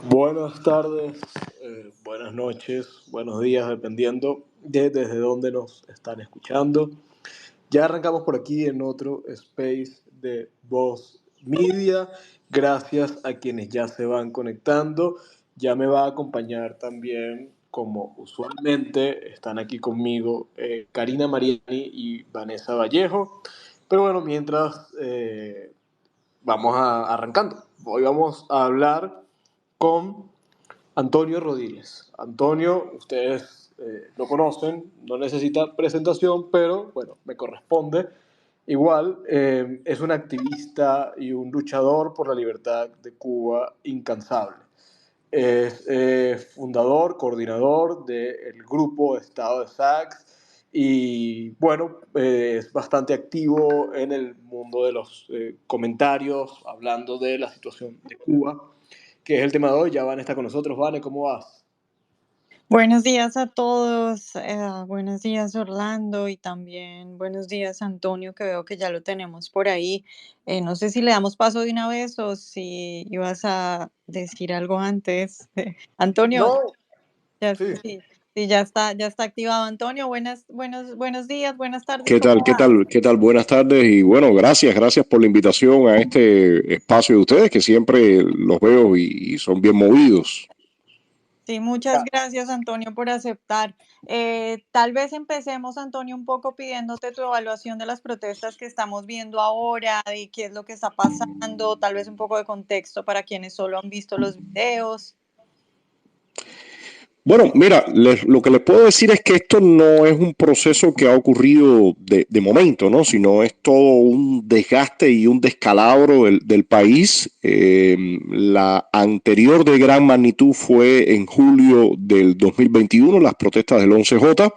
Buenas tardes, buenas noches, buenos días, dependiendo desde dónde nos están escuchando. Ya arrancamos por aquí en otro space de Voz Media. Gracias a quienes ya se van conectando. Ya me va a acompañar también, como usualmente, están aquí conmigo Karina Mariani y Vanessa Vallejo. Pero bueno, mientras vamos arrancando. Hoy vamos a hablar con Antonio Rodríguez. Antonio, ustedes lo conocen, no necesita presentación, pero bueno, me corresponde. Igual, es un activista y un luchador por la libertad de Cuba incansable. Es fundador, coordinador del grupo Estado de Sax y bueno, es bastante activo en el mundo de los comentarios, hablando de la situación de Cuba, que es el tema de hoy. Ya Vane está con nosotros. Vane, ¿cómo vas? Buenos días a todos, buenos días Orlando y también buenos días Antonio, que veo que ya lo tenemos por ahí. No sé si le damos paso de una vez o si ibas a decir algo antes. Antonio, No, ya, sí. sí, sí, ya está activado. Antonio, buenos días, buenas tardes, ¿Qué ¿cómo tal? ¿Qué vas? tal? ¿Qué tal? Buenas tardes y bueno, gracias por la invitación a este espacio de ustedes que siempre los veo y son bien movidos. Sí, muchas gracias, Antonio, por aceptar. Tal vez empecemos, Antonio, un poco pidiéndote tu evaluación de las protestas que estamos viendo ahora, de qué es lo que está pasando, tal vez un poco de contexto para quienes solo han visto los videos. Bueno, mira, lo que les puedo decir es que esto no es un proceso que ha ocurrido de momento, ¿no? Sino es todo un desgaste y un descalabro del país. La anterior de gran magnitud fue en julio del 2021, las protestas del 11J.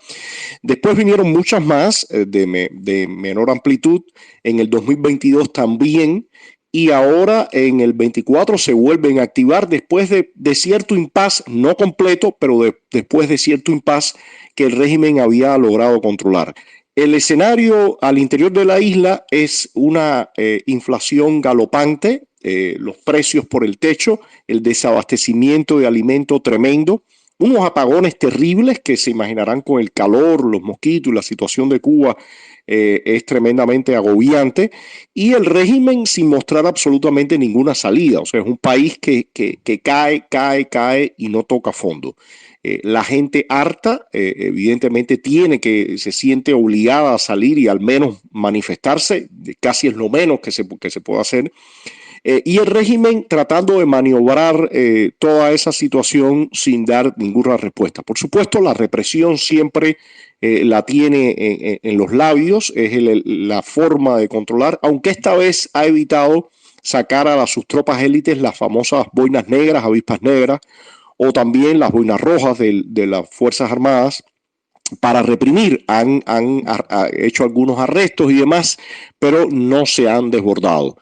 Después vinieron muchas más de menor amplitud. En el 2022 también. Y ahora en el 24 se vuelven a activar después de cierto impas, no completo, pero después de cierto impas que el régimen había logrado controlar. El escenario al interior de la isla es una inflación galopante, los precios por el techo, el desabastecimiento de alimento tremendo, unos apagones terribles que se imaginarán con el calor, los mosquitos y la situación de Cuba es tremendamente agobiante, y el régimen sin mostrar absolutamente ninguna salida. O sea, es un país que cae y no toca fondo. La gente harta, evidentemente se siente obligada a salir y al menos manifestarse, casi es lo menos que se puede hacer. Y el régimen tratando de maniobrar toda esa situación sin dar ninguna respuesta. Por supuesto, la represión siempre la tiene en los labios, es la forma de controlar, aunque esta vez ha evitado sacar a sus tropas élites las famosas boinas negras, avispas negras, o también las boinas rojas de las Fuerzas Armadas para reprimir. Han hecho algunos arrestos y demás, pero no se han desbordado.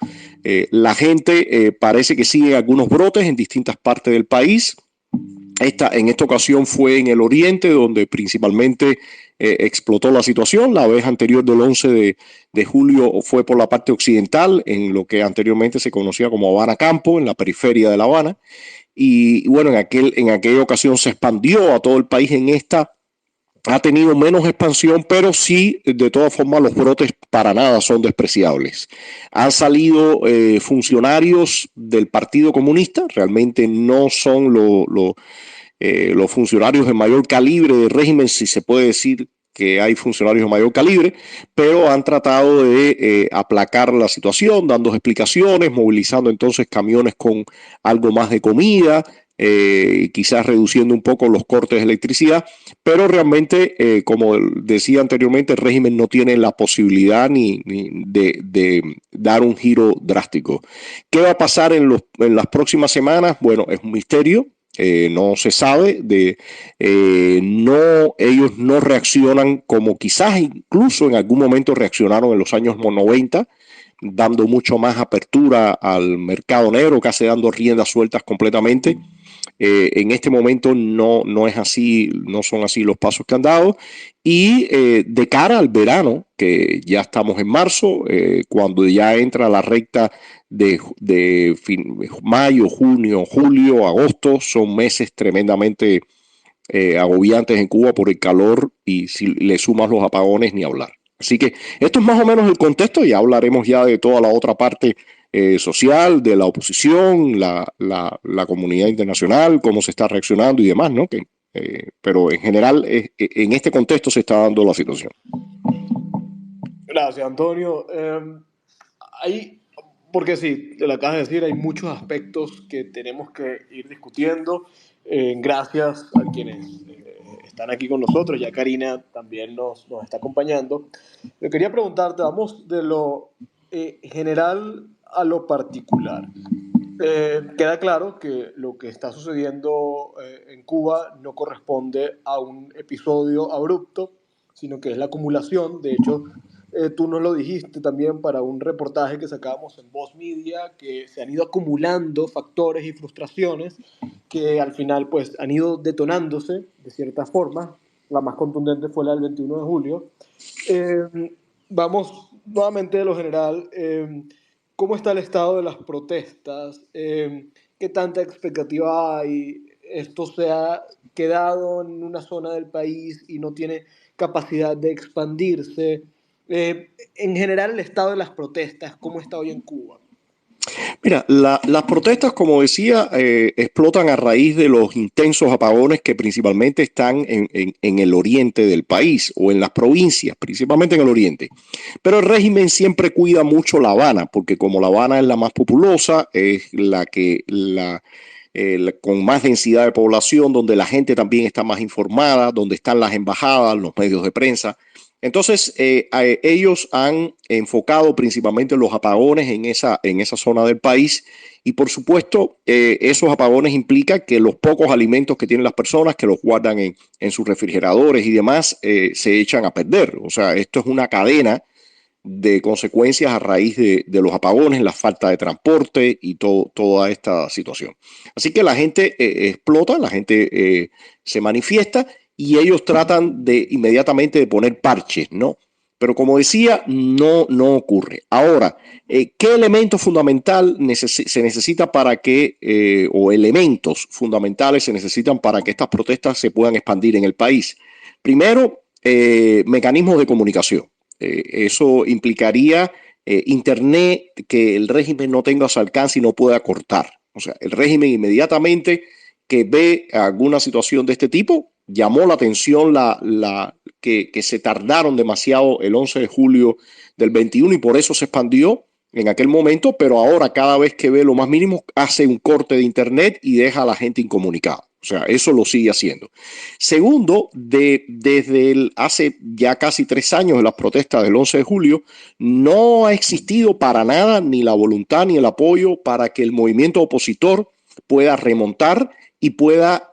La gente parece que sigue algunos brotes en distintas partes del país. En esta ocasión fue en el oriente, donde principalmente explotó la situación. La vez anterior del 11 de julio fue por la parte occidental, en lo que anteriormente se conocía como Habana Campo, en la periferia de La Habana. Y bueno, en aquella ocasión se expandió a todo el país. En esta ha tenido menos expansión, pero sí, de todas formas, los brotes para nada son despreciables. Han salido funcionarios del Partido Comunista, realmente no son los funcionarios de mayor calibre del régimen, si se puede decir que hay funcionarios de mayor calibre, pero han tratado de aplacar la situación, dando explicaciones, movilizando entonces camiones con algo más de comida, quizás reduciendo un poco los cortes de electricidad, pero realmente, como decía anteriormente, el régimen no tiene la posibilidad ni de dar un giro drástico. ¿Qué va a pasar en las próximas semanas? Bueno, es un misterio. No se sabe, ellos no reaccionan como quizás incluso en algún momento reaccionaron en los años 90, dando mucho más apertura al mercado negro, casi dando riendas sueltas completamente. En este momento no es así, no son así los pasos que han dado. Y de cara al verano, que ya estamos en marzo, cuando ya entra la recta de mayo, junio, julio, agosto, son meses tremendamente agobiantes en Cuba por el calor, y si le sumas los apagones, ni hablar. Así que esto es más o menos el contexto. Ya hablaremos ya de toda la otra parte social, de la oposición, la comunidad internacional, cómo se está reaccionando y demás, ¿no? Pero en general, en este contexto se está dando la situación. Gracias, Antonio. Hay, porque sí, lo acabas de decir, hay muchos aspectos que tenemos que ir discutiendo. Gracias a quienes están aquí con nosotros. Ya Karina también nos está acompañando. Yo quería preguntarte, vamos de lo general a lo particular. Queda claro que lo que está sucediendo en Cuba no corresponde a un episodio abrupto, sino que es la acumulación. De hecho, tú nos lo dijiste también para un reportaje que sacábamos en Voz Media, que se han ido acumulando factores y frustraciones que al final pues han ido detonándose de cierta forma. La más contundente fue la del 21 de julio. Vamos nuevamente de lo general. ¿Cómo está el estado de las protestas? ¿Qué tanta expectativa hay? ¿Esto se ha quedado en una zona del país y no tiene capacidad de expandirse? En general, el estado de las protestas, ¿cómo está hoy en Cuba? Mira, las protestas, como decía, explotan a raíz de los intensos apagones que principalmente están en el oriente del país o en las provincias, principalmente en el oriente. Pero el régimen siempre cuida mucho La Habana, porque como La Habana es la más populosa, es con más densidad de población, donde la gente también está más informada, donde están las embajadas, los medios de prensa. Entonces, ellos han enfocado principalmente los apagones en esa zona del país, y por supuesto, esos apagones implican que los pocos alimentos que tienen las personas, que los guardan en sus refrigeradores y demás, se echan a perder. O sea, esto es una cadena de consecuencias a raíz de los apagones, la falta de transporte y toda esta situación. Así que la gente explota, la gente se manifiesta, y ellos tratan de inmediatamente de poner parches, ¿no? Pero como decía, no ocurre. Ahora, ¿qué elemento fundamental se necesita para que, o elementos fundamentales se necesitan para que estas protestas se puedan expandir en el país? Primero, mecanismos de comunicación. Eso implicaría Internet que el régimen no tenga a su alcance y no pueda cortar. O sea, el régimen inmediatamente que ve alguna situación de este tipo, llamó la atención que se tardaron demasiado el 11 de julio del 21, y por eso se expandió en aquel momento, pero ahora cada vez que ve lo más mínimo hace un corte de Internet y deja a la gente incomunicada. O sea, eso lo sigue haciendo. Segundo, desde hace ya casi 3 años de las protestas del 11 de julio, no ha existido para nada ni la voluntad ni el apoyo para que el movimiento opositor pueda remontar y pueda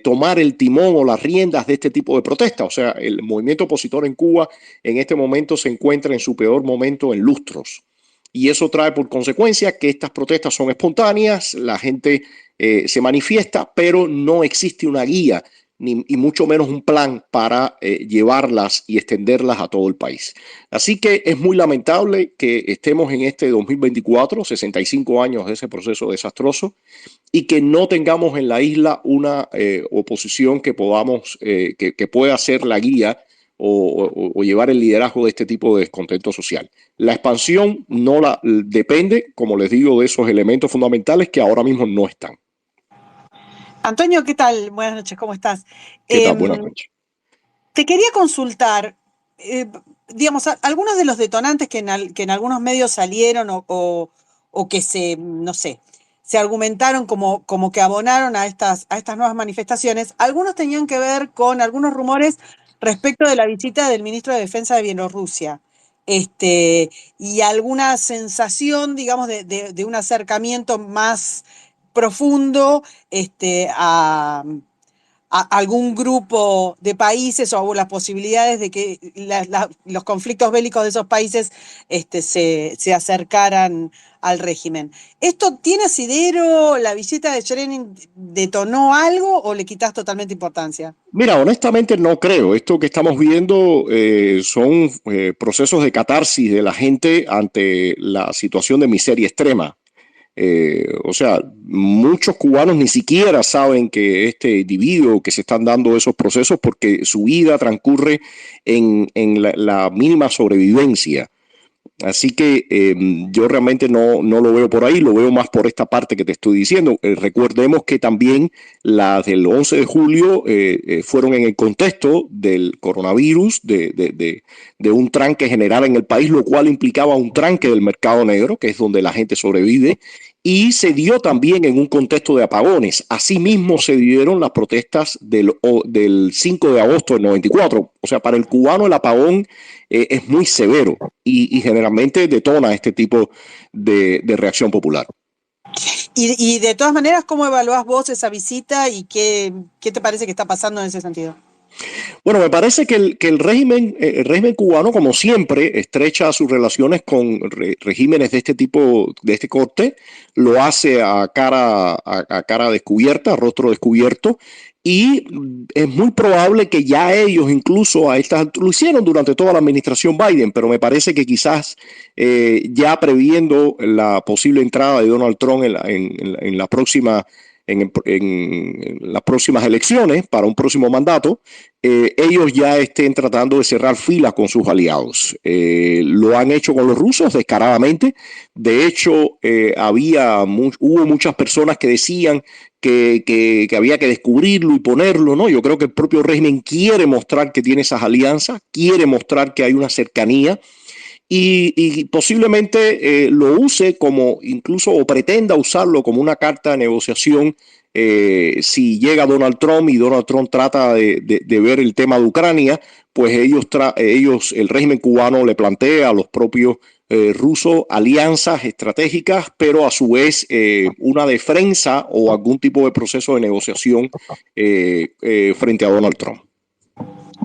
tomar el timón o las riendas de este tipo de protestas. O sea, el movimiento opositor en Cuba en este momento se encuentra en su peor momento en lustros. Y eso trae por consecuencia que estas protestas son espontáneas, la gente se manifiesta, pero no existe una guía y mucho menos un plan para llevarlas y extenderlas a todo el país. Así que es muy lamentable que estemos en este 2024, 65 años de ese proceso desastroso, y que no tengamos en la isla una oposición que podamos, que pueda ser la guía o llevar el liderazgo de este tipo de descontento social. La expansión no depende, como les digo, de esos elementos fundamentales que ahora mismo no están. Antonio, ¿qué tal? Buenas noches, ¿cómo estás? ¿Qué tal? Buenas noches. Te quería consultar, digamos, algunos de los detonantes que en algunos medios salieron o que no sé, se argumentaron como que abonaron a estas nuevas manifestaciones. Algunos tenían que ver con algunos rumores respecto de la visita del ministro de Defensa de Bielorrusia. Y alguna sensación, digamos, de un acercamiento más profundo a algún grupo de países o las posibilidades de que los conflictos bélicos de esos países se acercaran al régimen. ¿Esto tiene asidero? ¿La visita de Schröning detonó algo o le quitas totalmente importancia? Mira, honestamente no creo. Esto que estamos viendo son procesos de catarsis de la gente ante la situación de miseria extrema. O sea, muchos cubanos ni siquiera saben que este individuo que se están dando esos procesos porque su vida transcurre en la mínima sobrevivencia. Así que yo realmente no lo veo por ahí, lo veo más por esta parte que te estoy diciendo. Recordemos que también las del 11 de julio fueron en el contexto del coronavirus, de un tranque general en el país, lo cual implicaba un tranque del mercado negro, que es donde la gente sobrevive, y se dio también en un contexto de apagones. Asimismo se dieron las protestas del 5 de agosto del 94. O sea, para el cubano el apagón es muy severo y generalmente detona este tipo de reacción popular. Y de todas maneras, ¿cómo evaluás vos esa visita y qué te parece que está pasando en ese sentido? Bueno, me parece que el régimen cubano, como siempre, estrecha sus relaciones con regímenes de este tipo, de este corte, lo hace a cara descubierta, a rostro descubierto, y es muy probable que ya ellos incluso lo hicieron durante toda la administración Biden, pero me parece que quizás ya previendo la posible entrada de Donald Trump en la próxima en las próximas elecciones para un próximo mandato, ellos ya estén tratando de cerrar filas con sus aliados. Lo han hecho con los rusos descaradamente. De hecho, hubo muchas personas que decían que había que descubrirlo y ponerlo, ¿no? Yo creo que el propio régimen quiere mostrar que tiene esas alianzas, quiere mostrar que hay una cercanía y posiblemente lo use como incluso o pretenda usarlo como una carta de negociación si llega Donald Trump y Donald Trump trata de ver el tema de Ucrania, pues el régimen cubano le plantea a los propios rusos alianzas estratégicas, pero a su vez una defensa o algún tipo de proceso de negociación frente a Donald Trump.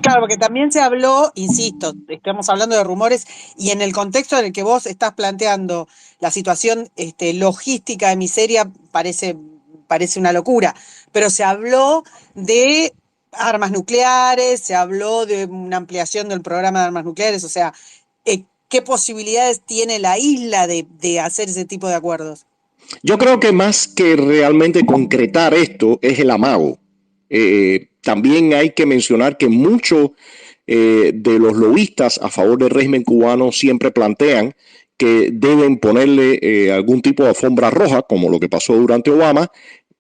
Claro, porque también se habló, insisto, estamos hablando de rumores, y en el contexto en el que vos estás planteando la situación logística de miseria parece una locura, pero se habló de armas nucleares, se habló de una ampliación del programa de armas nucleares, o sea, ¿qué posibilidades tiene la isla de hacer ese tipo de acuerdos? Yo creo que más que realmente concretar esto es el amago. También hay que mencionar que muchos de los lobistas a favor del régimen cubano siempre plantean que deben ponerle algún tipo de alfombra roja, como lo que pasó durante Obama,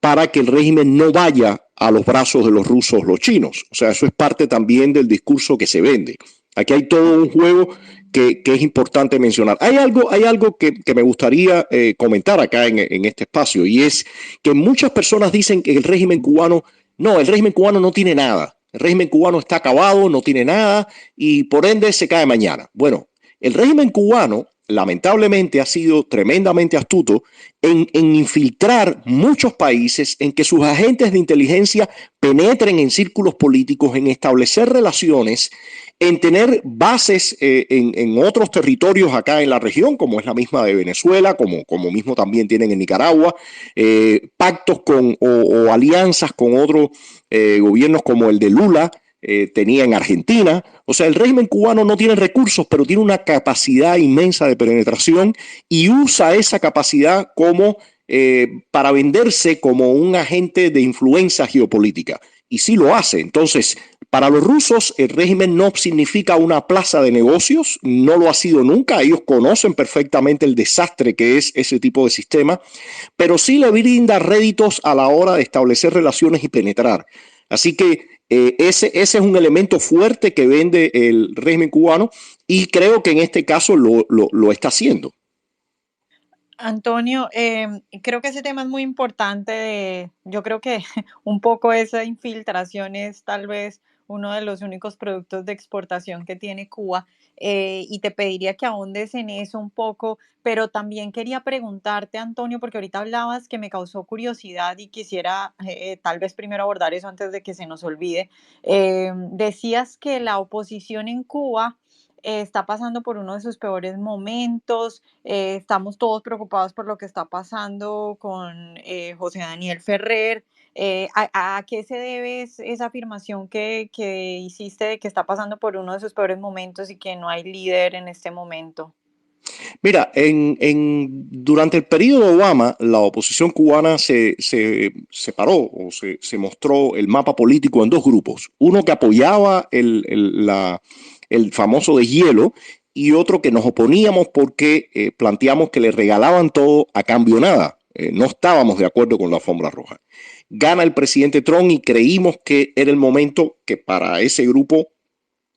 para que el régimen no vaya a los brazos de los rusos, los chinos. O sea, eso es parte también del discurso que se vende. Aquí hay todo un juego que es importante mencionar. Hay algo que me gustaría comentar acá en este espacio, y es que muchas personas dicen que el régimen cubano no tiene nada. El régimen cubano está acabado, no tiene nada y por ende se cae mañana. Bueno, el régimen cubano lamentablemente ha sido tremendamente astuto en infiltrar muchos países, en que sus agentes de inteligencia penetren en círculos políticos, en establecer relaciones, en tener bases en otros territorios acá en la región, como es la misma de Venezuela, como mismo también tienen en Nicaragua, pactos o alianzas con otros gobiernos como el de Lula, tenía en Argentina. O sea, el régimen cubano no tiene recursos, pero tiene una capacidad inmensa de penetración y usa esa capacidad para venderse como un agente de influencia geopolítica. Y sí lo hace. Entonces, para los rusos, el régimen no significa una plaza de negocios, no lo ha sido nunca. Ellos conocen perfectamente el desastre que es ese tipo de sistema, pero sí le brinda réditos a la hora de establecer relaciones y penetrar. Así que ese es un elemento fuerte que vende el régimen cubano y creo que en este caso lo está haciendo. Antonio, creo que ese tema es muy importante. Yo creo que un poco esa infiltración es tal vez uno de los únicos productos de exportación que tiene Cuba. Y te pediría que ahondes en eso un poco, pero también quería preguntarte, Antonio, porque ahorita hablabas que me causó curiosidad y quisiera tal vez primero abordar eso antes de que se nos olvide. Decías que la oposición en Cuba está pasando por uno de sus peores momentos. Estamos todos preocupados por lo que está pasando con José Daniel Ferrer. ¿A qué se debe esa afirmación que hiciste de que está pasando por uno de sus peores momentos y que no hay líder en este momento? Mira, durante el periodo de Obama, la oposición cubana se separó o se mostró el mapa político en dos grupos. Uno que apoyaba el famoso deshielo y otro que nos oponíamos porque planteamos que le regalaban todo a cambio nada. No estábamos de acuerdo con la alfombra roja. Gana el presidente Trump y creímos que era el momento que para ese grupo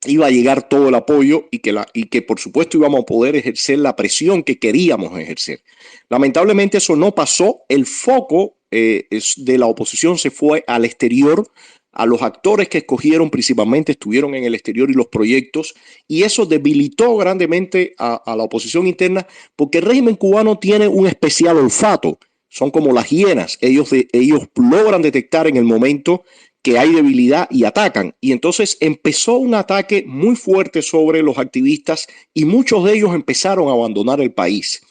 iba a llegar todo el apoyo y que por supuesto íbamos a poder ejercer la presión que queríamos ejercer. Lamentablemente eso no pasó. El foco de la oposición se fue al exterior. A los actores que escogieron principalmente estuvieron en el exterior y los proyectos, y eso debilitó grandemente a la oposición interna, porque el régimen cubano tiene un especial olfato. Son como las hienas. Ellos logran detectar en el momento que hay debilidad y atacan. Y entonces empezó un ataque muy fuerte sobre los activistas y muchos de ellos empezaron a abandonar el país.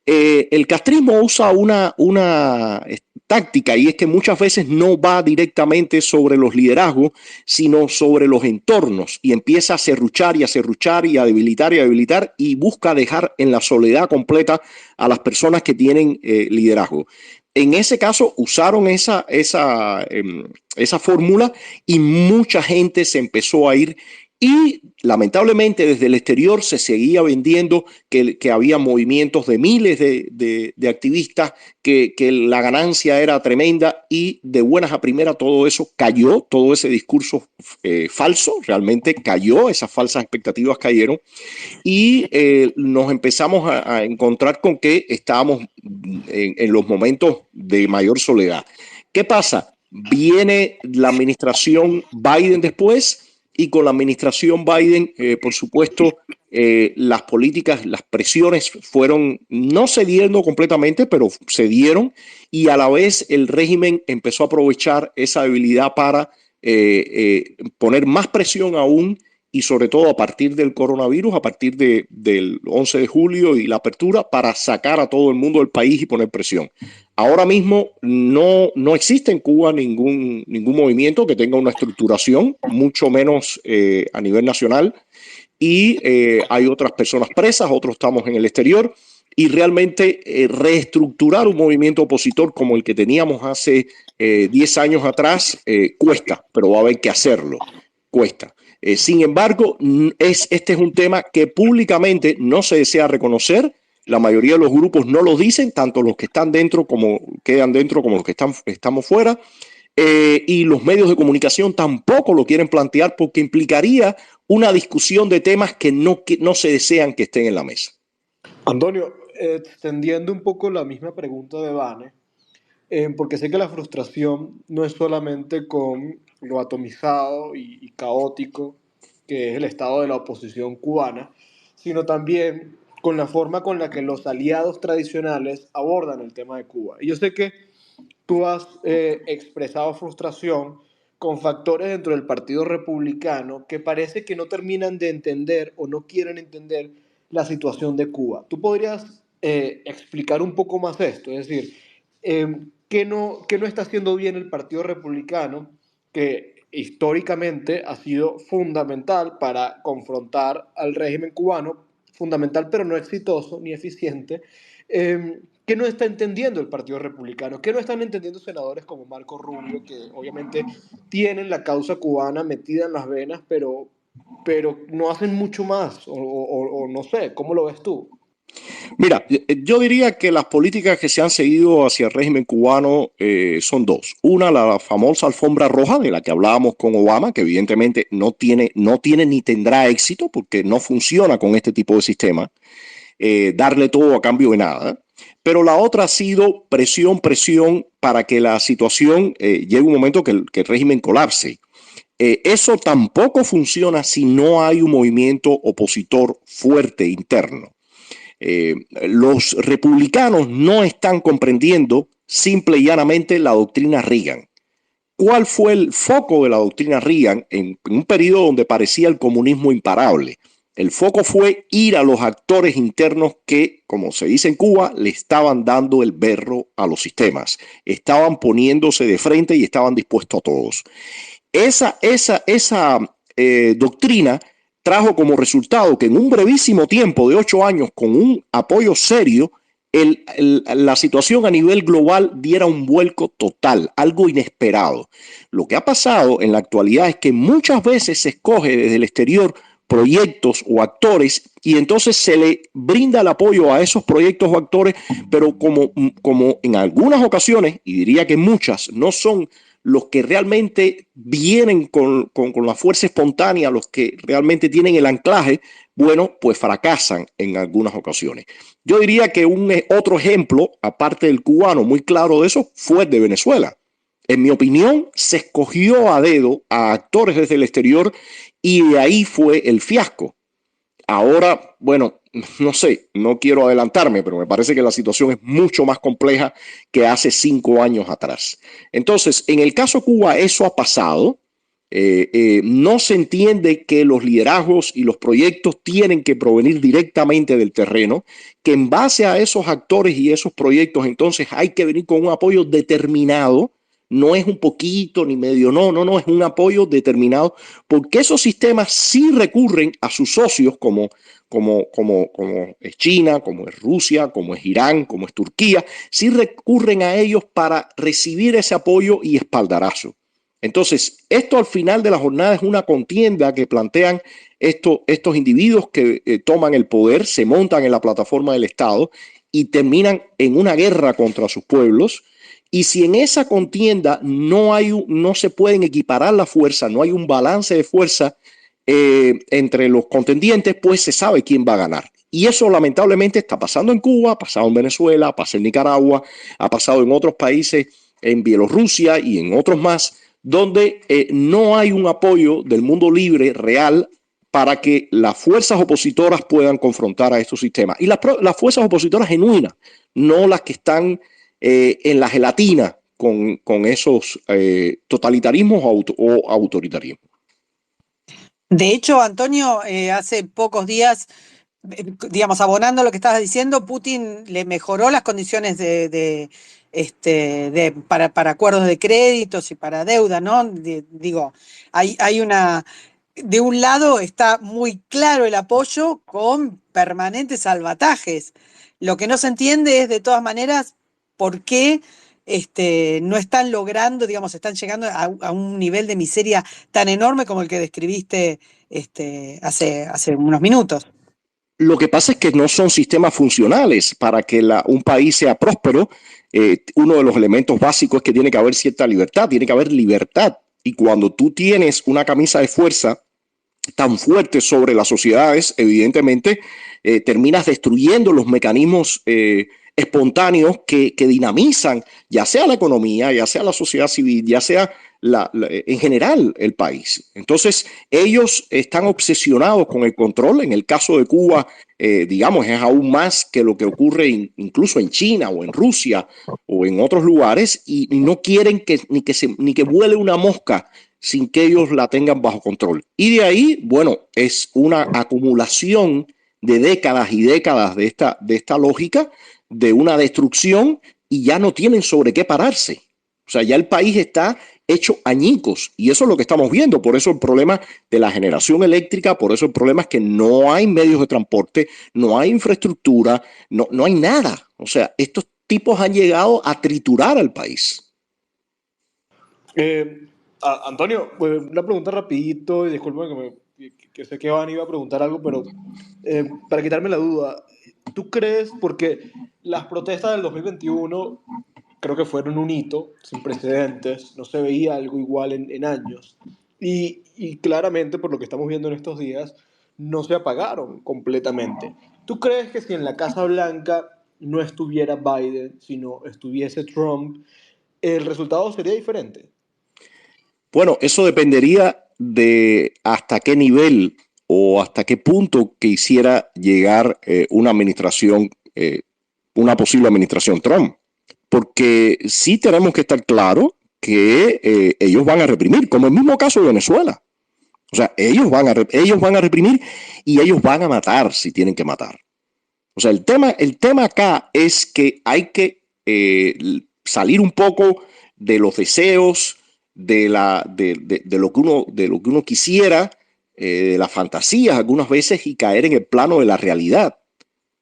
El castrismo usa una táctica, y es que muchas veces no va directamente sobre los liderazgos, sino sobre los entornos, y empieza a serruchar y a debilitar y busca dejar en la soledad completa a las personas que tienen liderazgo. En ese caso usaron esa fórmula y mucha gente se empezó a ir, y lamentablemente desde el exterior se seguía vendiendo que había movimientos de miles de activistas, que la ganancia era tremenda, y de buenas a primeras todo eso cayó, todo ese discurso falso realmente cayó, esas falsas expectativas cayeron, y nos empezamos a encontrar con que estábamos en los momentos de mayor soledad. ¿Qué pasa? Viene la administración Biden después, y con la administración Biden, por supuesto, las políticas, las presiones fueron no cediendo completamente, pero cedieron, y a la vez el régimen empezó a aprovechar esa debilidad para poner más presión aún, y sobre todo a partir del coronavirus, a partir del 11 de julio y la apertura, para sacar a todo el mundo del país y poner presión. Ahora mismo no existe en Cuba ningún movimiento que tenga una estructuración, mucho menos a nivel nacional, y hay otras personas presas, otros estamos en el exterior, y realmente reestructurar un movimiento opositor como el que teníamos hace 10 años atrás cuesta, pero va a haber que hacerlo, cuesta. Sin embargo, este es un tema que públicamente no se desea reconocer. La mayoría de los grupos no lo dicen, tanto los que están dentro como quedan dentro, como los que estamos fuera. Y los medios de comunicación tampoco lo quieren plantear, porque implicaría una discusión de temas que no se desean que estén en la mesa. Antonio, extendiendo un poco la misma pregunta de Vane, porque sé que la frustración no es solamente con lo atomizado y caótico que es el estado de la oposición cubana, sino también con la forma con la que los aliados tradicionales abordan el tema de Cuba. Y yo sé que tú has expresado frustración con factores dentro del Partido Republicano que parece que no terminan de entender o no quieren entender la situación de Cuba. ¿Tú podrías explicar un poco más esto? Es decir, ¿qué no está haciendo bien el Partido Republicano, que históricamente ha sido fundamental para confrontar al régimen cubano, fundamental pero no exitoso ni eficiente? ¿Qué no está entendiendo el Partido Republicano? ¿Qué no están entendiendo senadores como Marco Rubio, que obviamente tienen la causa cubana metida en las venas, pero no hacen mucho más? O no sé, ¿cómo lo ves tú? Mira, yo diría que las políticas que se han seguido hacia el régimen cubano son dos. Una, la famosa alfombra roja de la que hablábamos con Obama, que evidentemente no tiene ni tendrá éxito porque no funciona con este tipo de sistema. Darle todo a cambio de nada. Pero la otra ha sido presión para que la situación llegue un momento que el régimen colapse. Eso tampoco funciona si no hay un movimiento opositor fuerte interno. Los republicanos no están comprendiendo simple y llanamente la doctrina Reagan. ¿Cuál fue el foco de la doctrina Reagan en un periodo donde parecía el comunismo imparable? El foco fue ir a los actores internos que, como se dice en Cuba, le estaban dando el berro a los sistemas. Estaban poniéndose de frente y estaban dispuestos a todos. Esa doctrina trajo como resultado que en un brevísimo tiempo de 8 años, con un apoyo serio, la situación a nivel global diera un vuelco total, algo inesperado. Lo que ha pasado en la actualidad es que muchas veces se escoge desde el exterior proyectos o actores y entonces se le brinda el apoyo a esos proyectos o actores, pero como en algunas ocasiones, y diría que muchas, no son los que realmente vienen con la fuerza espontánea, los que realmente tienen el anclaje, bueno, pues fracasan en algunas ocasiones. Yo diría que otro ejemplo, aparte del cubano, muy claro de eso, fue el de Venezuela. En mi opinión, se escogió a dedo a actores desde el exterior y de ahí fue el fiasco. Ahora, bueno, no sé, no quiero adelantarme, pero me parece que la situación es mucho más compleja que hace 5 años atrás. Entonces, en el caso Cuba, eso ha pasado. No se entiende que los liderazgos y los proyectos tienen que provenir directamente del terreno, que en base a esos actores y esos proyectos, entonces hay que venir con un apoyo determinado. No es un poquito ni medio, no, es un apoyo determinado, porque esos sistemas sí recurren a sus socios como es China, como es Rusia, como es Irán, como es Turquía, sí recurren a ellos para recibir ese apoyo y espaldarazo. Entonces, esto al final de la jornada es una contienda que plantean estos individuos que toman el poder, se montan en la plataforma del Estado y terminan en una guerra contra sus pueblos. Y si en esa contienda no se pueden equiparar la fuerza, no hay un balance de fuerza entre los contendientes, pues se sabe quién va a ganar. Y eso lamentablemente está pasando en Cuba, ha pasado en Venezuela, ha pasado en Nicaragua, ha pasado en otros países, en Bielorrusia y en otros más, donde no hay un apoyo del mundo libre real para que las fuerzas opositoras puedan confrontar a estos sistemas. Y las fuerzas opositoras genuinas, no las que están en la gelatina con esos totalitarismos o autoritarismos. De hecho, Antonio, hace pocos días, digamos, abonando lo que estabas diciendo, Putin le mejoró las condiciones para acuerdos de créditos y para deuda, ¿no? Digo, hay una... De un lado está muy claro el apoyo con permanentes salvatajes. Lo que no se entiende es, de todas maneras, por qué no están logrando, digamos, están llegando a un nivel de miseria tan enorme como el que describiste hace unos minutos. Lo que pasa es que no son sistemas funcionales. Para que un país sea próspero, uno de los elementos básicos es que tiene que haber cierta libertad, tiene que haber libertad. Y cuando tú tienes una camisa de fuerza tan fuerte sobre las sociedades, evidentemente terminas destruyendo los mecanismos espontáneos que dinamizan ya sea la economía, ya sea la sociedad civil, ya sea en general el país. Entonces ellos están obsesionados con el control. En el caso de Cuba, digamos, es aún más que lo que ocurre incluso en China o en Rusia o en otros lugares, y no quieren ni que vuele una mosca sin que ellos la tengan bajo control. Y de ahí, bueno, es una acumulación de décadas y décadas de esta lógica de una destrucción, y ya no tienen sobre qué pararse. O sea, ya el país está hecho añicos, y eso es lo que estamos viendo. Por eso el problema de la generación eléctrica, por eso el problema es que no hay medios de transporte, no hay infraestructura, no hay nada. O sea, estos tipos han llegado a triturar al país. Antonio, pues, una pregunta rapidito, y disculpen que sé que Van iba a preguntar algo, pero para quitarme la duda, ¿tú crees, porque las protestas del 2021 creo que fueron un hito sin precedentes, no se veía algo igual en años, y claramente por lo que estamos viendo en estos días, no se apagaron completamente? ¿Tú crees que si en la Casa Blanca no estuviera Biden, sino estuviese Trump, el resultado sería diferente? Bueno, eso dependería de hasta qué nivel o hasta qué punto quisiera llegar una posible administración Trump. Porque sí tenemos que estar claros que ellos van a reprimir, como el mismo caso de Venezuela. O sea, ellos van a reprimir y ellos van a matar si tienen que matar. O sea, el tema acá es que hay que salir un poco de los deseos, de lo que uno quisiera, de las fantasías algunas veces y caer en el plano de la realidad.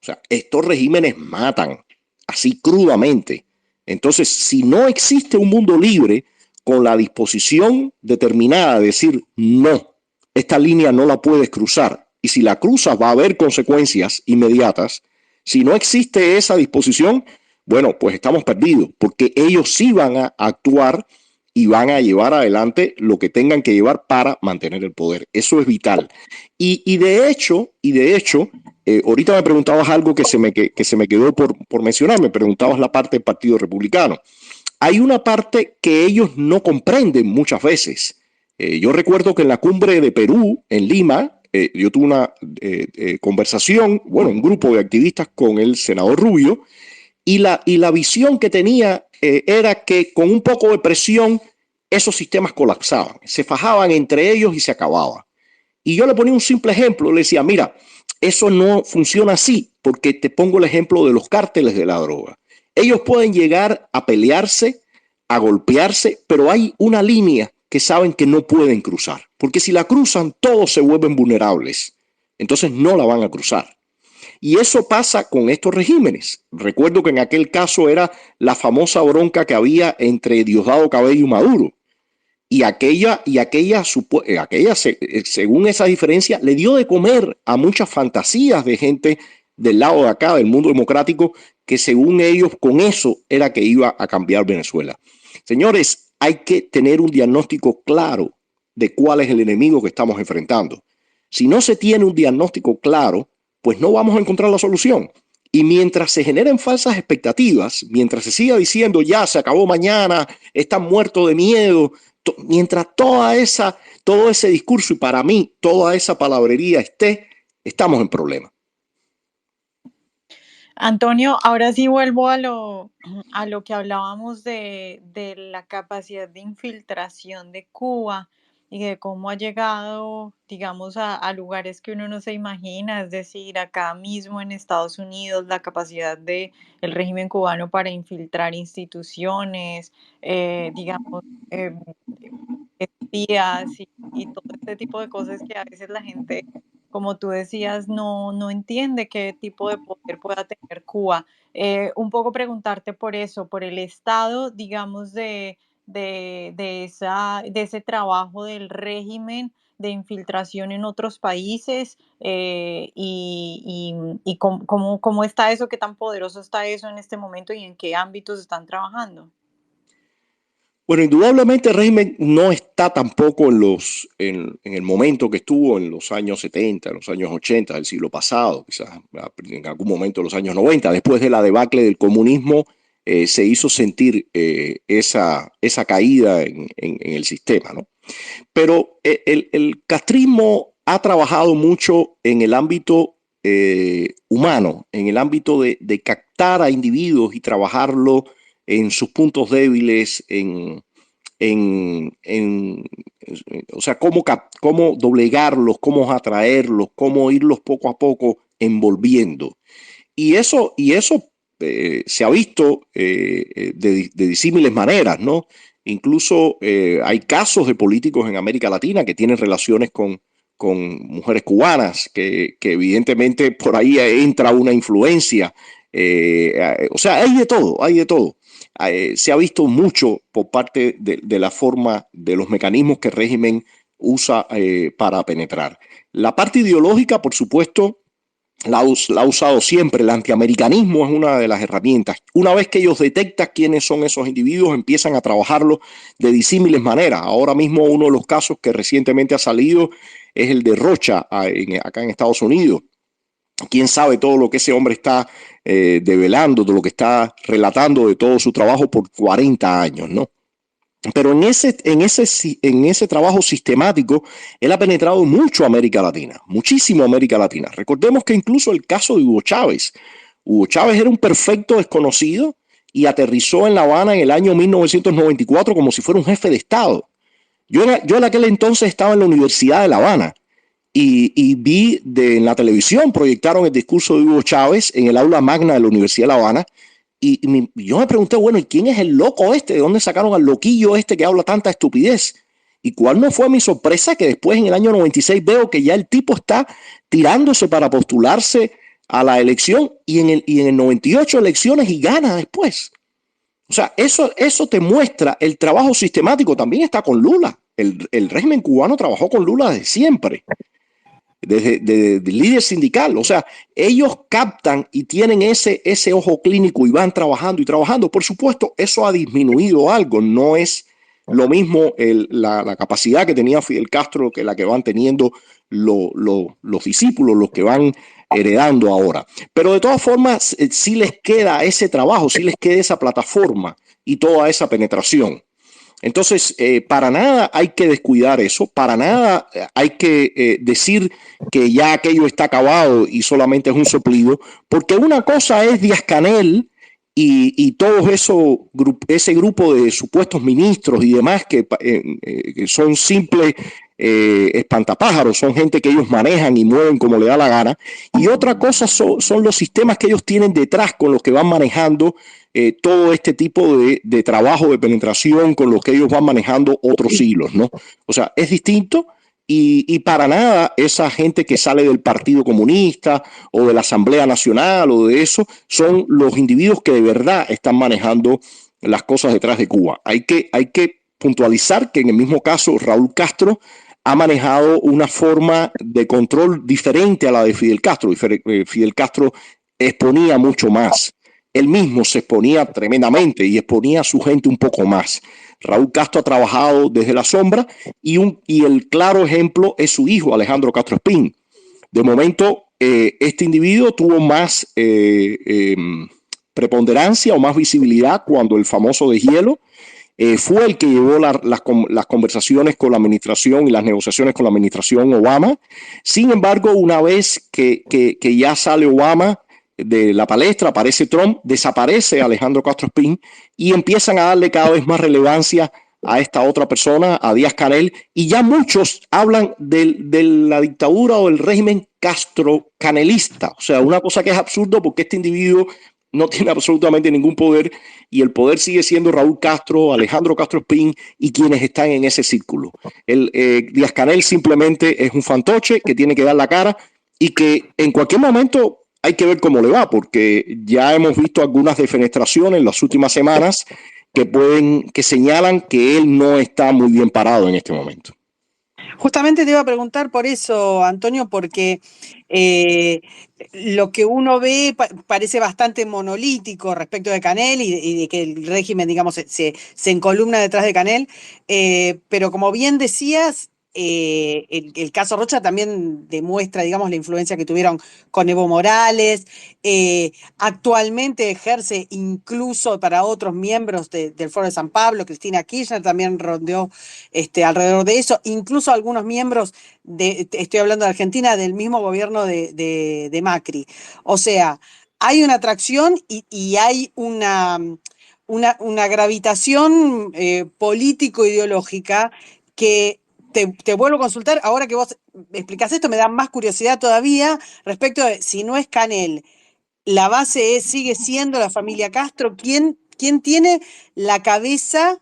O sea, estos regímenes matan así crudamente. Entonces, si no existe un mundo libre con la disposición determinada de decir no, esta línea no la puedes cruzar, y si la cruzas va a haber consecuencias inmediatas, si no existe esa disposición, bueno, pues estamos perdidos, porque ellos sí van a actuar y van a llevar adelante lo que tengan que llevar para mantener el poder. Eso es vital. Y de hecho, ahorita me preguntabas algo que se me quedó por mencionar, me preguntabas la parte del Partido Republicano. Hay una parte que ellos no comprenden muchas veces. Yo recuerdo que en la cumbre de Perú, en Lima, yo tuve una conversación, bueno, un grupo de activistas con el senador Rubio, y la visión que tenía era que con un poco de presión esos sistemas colapsaban, se fajaban entre ellos y se acababa. Y yo le ponía un simple ejemplo, le decía, mira, eso no funciona así, porque te pongo el ejemplo de los cárteles de la droga. Ellos pueden llegar a pelearse, a golpearse, pero hay una línea que saben que no pueden cruzar, porque si la cruzan todos se vuelven vulnerables, entonces no la van a cruzar. Y eso pasa con estos regímenes. Recuerdo que en aquel caso era la famosa bronca que había entre Diosdado Cabello y Maduro. Y aquella según esa diferencia, le dio de comer a muchas fantasías de gente del lado de acá, del mundo democrático, que según ellos con eso era que iba a cambiar Venezuela. Señores, hay que tener un diagnóstico claro de cuál es el enemigo que estamos enfrentando. Si no se tiene un diagnóstico claro, pues no vamos a encontrar la solución. Y mientras se generen falsas expectativas, mientras se siga diciendo ya se acabó mañana, están muertos de miedo, mientras todo ese discurso y para mí toda esa palabrería estamos en problemas. Antonio, ahora sí vuelvo a lo que hablábamos de la capacidad de infiltración de Cuba y de cómo ha llegado, digamos, a lugares que uno no se imagina, es decir, acá mismo en Estados Unidos, la capacidad del régimen cubano para infiltrar instituciones, digamos, espías y todo este tipo de cosas que a veces la gente, como tú decías, no entiende qué tipo de poder pueda tener Cuba. Un poco preguntarte por eso, por el estado, digamos, de ese trabajo del régimen de infiltración en otros países y cómo está eso, qué tan poderoso está eso en este momento y en qué ámbitos están trabajando. Bueno, indudablemente el régimen no está tampoco en el momento que estuvo en los años 70, en los años 80 del siglo pasado, quizás en algún momento de los años 90. Después de la debacle del comunismo, se hizo sentir esa caída en el sistema, ¿no? Pero el castrismo ha trabajado mucho en el ámbito humano, en el ámbito de captar a individuos y trabajarlo en sus puntos débiles, o sea, cómo doblegarlos, cómo atraerlos, cómo irlos poco a poco envolviendo. Y eso se ha visto de disímiles maneras, ¿no? Incluso hay casos de políticos en América Latina que tienen relaciones con mujeres cubanas, que evidentemente por ahí entra una influencia. O sea, hay de todo, hay de todo. Se ha visto mucho por parte de la forma, de los mecanismos que el régimen usa para penetrar. La parte ideológica, por supuesto, la ha usado siempre. El antiamericanismo es una de las herramientas. Una vez que ellos detectan quiénes son esos individuos, empiezan a trabajarlo de disímiles maneras. Ahora mismo uno de los casos que recientemente ha salido es el de Rocha acá en Estados Unidos. Quién sabe todo lo que ese hombre está develando, de lo que está relatando de todo su trabajo por 40 años, ¿no? Pero en ese trabajo sistemático, él ha penetrado mucho a América Latina, muchísimo a América Latina. Recordemos que incluso el caso de Hugo Chávez era un perfecto desconocido y aterrizó en La Habana en el año 1994 como si fuera un jefe de Estado. Yo en aquel entonces estaba en la Universidad de La Habana y vi en la televisión, proyectaron el discurso de Hugo Chávez en el aula magna de la Universidad de La Habana. Y yo me pregunté, bueno, ¿y quién es el loco este? ¿De dónde sacaron al loquillo este que habla tanta estupidez? Y cuál no fue mi sorpresa que después en el año 96 veo que ya el tipo está tirándose para postularse a la elección y en el 98 elecciones y gana después. O sea, eso te muestra el trabajo sistemático. También está con Lula. El régimen cubano trabajó con Lula desde siempre, desde de líder sindical. O sea, ellos captan y tienen ese ojo clínico y van trabajando y trabajando. Por supuesto, eso ha disminuido algo. No es lo mismo la capacidad que tenía Fidel Castro que la que van teniendo los discípulos, los que van heredando ahora. Pero de todas formas, sí les queda ese trabajo, sí les queda esa plataforma y toda esa penetración. Entonces, para nada hay que descuidar eso, para nada hay que decir que ya aquello está acabado y solamente es un soplido, porque una cosa es Díaz-Canel y todo ese grupo de supuestos ministros y demás que son simples espantapájaros, son gente que ellos manejan y mueven como le da la gana, y otra cosa son los sistemas que ellos tienen detrás con los que van manejando todo este tipo de trabajo de penetración con los que ellos van manejando otros hilos, ¿no? O sea, es distinto y para nada esa gente que sale del Partido Comunista o de la Asamblea Nacional o de eso son los individuos que de verdad están manejando las cosas detrás de Cuba. Hay que puntualizar que en el mismo caso Raúl Castro ha manejado una forma de control diferente a la de Fidel Castro. Fidel Castro exponía mucho más. Él mismo se exponía tremendamente y exponía a su gente un poco más. Raúl Castro ha trabajado desde la sombra y el claro ejemplo es su hijo, Alejandro Castro Espín. De momento, este individuo tuvo más preponderancia o más visibilidad cuando el famoso deshielo fue el que llevó las conversaciones con la administración y las negociaciones con la administración Obama. Sin embargo, una vez que ya sale Obama de la palestra, aparece Trump, desaparece Alejandro Castro Espín y empiezan a darle cada vez más relevancia a esta otra persona, a Díaz-Canel, y ya muchos hablan de la dictadura o el régimen castro-canelista. O sea, una cosa que es absurdo porque este individuo no tiene absolutamente ningún poder y el poder sigue siendo Raúl Castro, Alejandro Castro Espín y quienes están en ese círculo. Díaz-Canel simplemente es un fantoche que tiene que dar la cara y que en cualquier momento hay que ver cómo le va, porque ya hemos visto algunas defenestraciones en las últimas semanas que señalan que él no está muy bien parado en este momento. Justamente te iba a preguntar por eso, Antonio, porque lo que uno ve parece bastante monolítico respecto de Canel y de que el régimen, digamos, se encolumna detrás de Canel, pero como bien decías, el caso Rocha también demuestra, digamos, la influencia que tuvieron con Evo Morales. Actualmente ejerce incluso para otros miembros del Foro de San Pablo. Cristina Kirchner también rondeó alrededor de eso, incluso algunos miembros estoy hablando de Argentina, del mismo gobierno de Macri. O sea, hay una atracción y hay una gravitación político-ideológica que te vuelvo a consultar. Ahora que vos explicás esto, me da más curiosidad todavía respecto de si no es Canel, la base sigue siendo la familia Castro. ¿Quién tiene la cabeza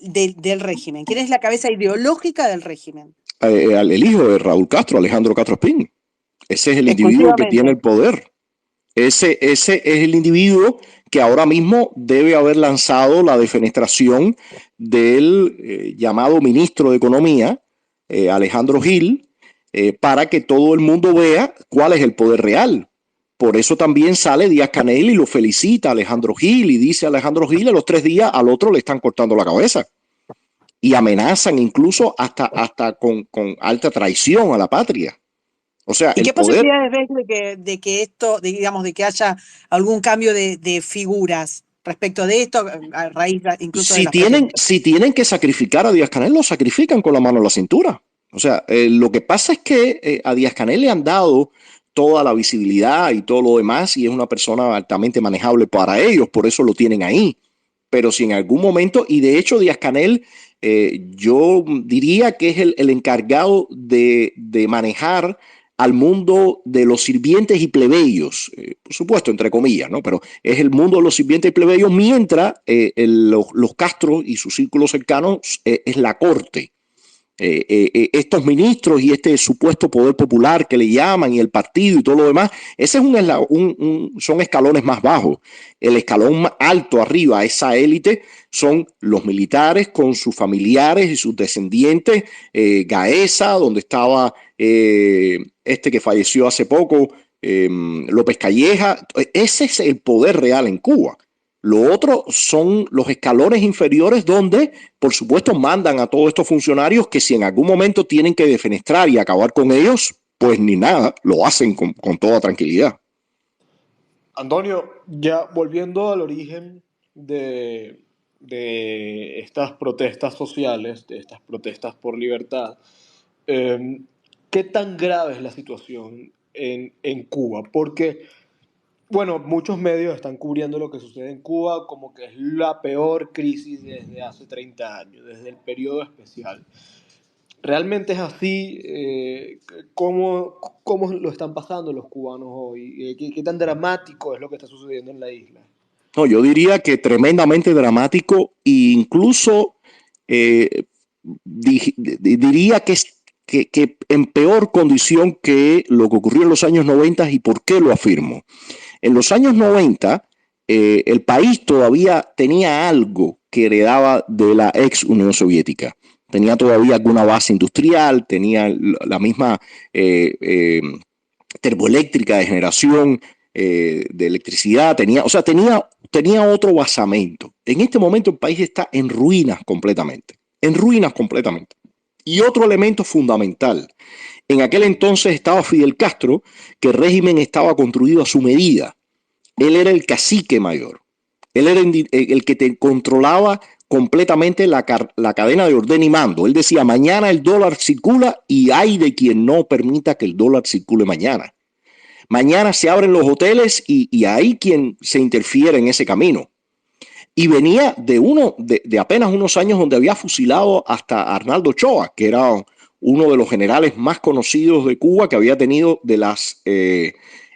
del régimen? ¿Quién es la cabeza ideológica del régimen? El hijo de Raúl Castro, Alejandro Castro Espín. Ese es el individuo que tiene el poder. Ese es el individuo que ahora mismo debe haber lanzado la defenestración del llamado ministro de Economía, Alejandro Gil, para que todo el mundo vea cuál es el poder real. Por eso también sale Díaz-Canel y lo felicita a Alejandro Gil y dice a Alejandro Gil a los 3 días al otro le están cortando la cabeza. Y amenazan incluso hasta con alta traición a la patria. O sea, ¿Y qué posibilidades ves de que esto, digamos, de que haya algún cambio de figuras? respecto de esto, a raíz incluso de Si las protestas? si tienen que sacrificar a Díaz-Canel, lo sacrifican con la mano en la cintura. O sea, lo que pasa es que a Díaz-Canel le han dado toda la visibilidad y todo lo demás y es una persona altamente manejable para ellos, por eso lo tienen ahí. Pero si en algún momento, y de hecho Díaz-Canel, yo diría que es el encargado de manejar al mundo de los sirvientes y plebeyos, por supuesto, entre comillas, ¿no? Pero es el mundo de los sirvientes y plebeyos, mientras los Castro y sus círculos cercanos es la corte. Estos ministros y este supuesto poder popular que le llaman y el partido y todo lo demás, ese es son escalones más bajos. El escalón más alto arriba, esa élite, son los militares con sus familiares y sus descendientes, Gaesa, donde estaba este que falleció hace poco, López Calleja. Ese es el poder real en Cuba. Lo otro son los escalones inferiores donde, por supuesto, mandan a todos estos funcionarios que si en algún momento tienen que defenestrar y acabar con ellos, pues ni nada, lo hacen con toda tranquilidad. Antonio, ya volviendo al origen de estas protestas sociales, de estas protestas por libertad, ¿qué tan grave es la situación en Cuba? Porque, bueno, muchos medios están cubriendo lo que sucede en Cuba como que es la peor crisis desde hace 30 años, desde el periodo especial. ¿Realmente es así? ¿Cómo lo están pasando los cubanos hoy? ¿Qué tan dramático es lo que está sucediendo en la isla? No, yo diría que tremendamente dramático e incluso diría que en peor condición que lo que ocurrió en los años 90. ¿Y por qué lo afirmo? En los años 90, el país todavía tenía algo que heredaba de la ex Unión Soviética. Tenía todavía alguna base industrial, tenía la misma termoeléctrica de generación de electricidad, tenía otro basamento. En este momento el país está en ruinas completamente, en ruinas completamente. Y otro elemento fundamental, en aquel entonces estaba Fidel Castro, que el régimen estaba construido a su medida. Él era el cacique mayor. Él era el que te controlaba completamente la cadena de orden y mando. Él decía, mañana el dólar circula y hay de quien no permita que el dólar circule mañana. Mañana se abren los hoteles y hay quien se interfiere en ese camino. Y venía de apenas unos años donde había fusilado hasta Arnaldo Ochoa, que era uno de los generales más conocidos de Cuba, que había tenido de las